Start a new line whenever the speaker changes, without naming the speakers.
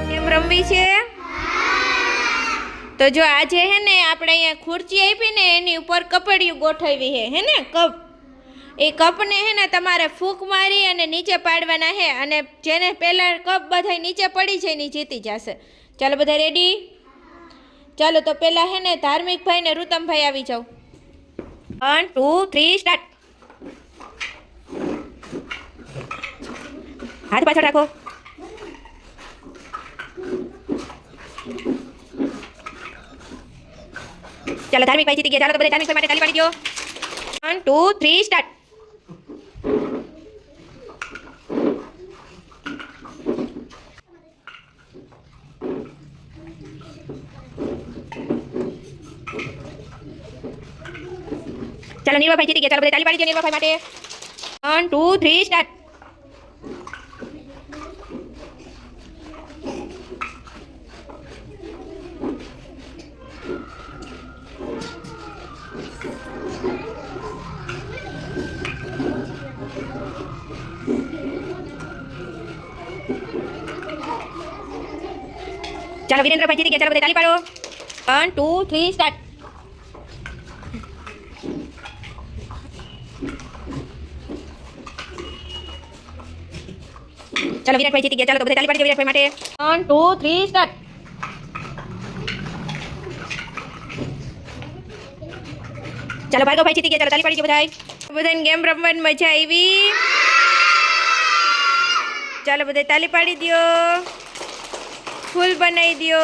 કેમ રમવી છે? તો જો આજે હે ને આપણે અહીંયા ખુરચી આપી ને એની ઉપર કપડિયું ગોઠવી હે ને કપ. એ કપને હે ને તમારે ફૂંક મારી અને નીચે પાડવાના હે, અને જેને પહેલા કપ બધા નીચે પડી છે એની જીતી જશે. ચાલો બધા રેડી? ચાલો તો પહેલા હે ને ધાર્મિક ભાઈ ને ઋતમભાઈ આવી જાઓ. 1 2 3 સ્ટાર્ટ. હાથ પાછળ રાખો. ચાલો ધાર્મિક ભાઈ જીતી ગયા. ચાલો તો બધા ધાર્મિક ભાઈ માટે તાળી પાડી દો. 1 2 3 સ્ટાર્ટ. ચાલો નીરવા ભાઈ જીતી ગયા. ચાલો બધા તાળી પાડી દો નીરવા ભાઈ માટે. 1 2 3 સ્ટાર્ટ. ચાલો વિરેન્દ્રભાઈ જીતી ગયા. ચાલો બધા તાળી પાડો. 1 2 3 સ્ટાર્ટ. ચાલો વિરાટભાઈ જીતી ગયા. ચાલો તો બધા તાળી પાડી દો વિરાટભાઈ માટે. 1 2 3 સ્ટાર્ટ. ચાલો ભાર્ગવભાઈ જીતી ગયા. ચાલો તાળી પાડી દો બધાય. બધાને ગેમ રમવાની મજા આવી. ચાલો બધા તાળી પાડી દો. ફૂલ બનાવી દો.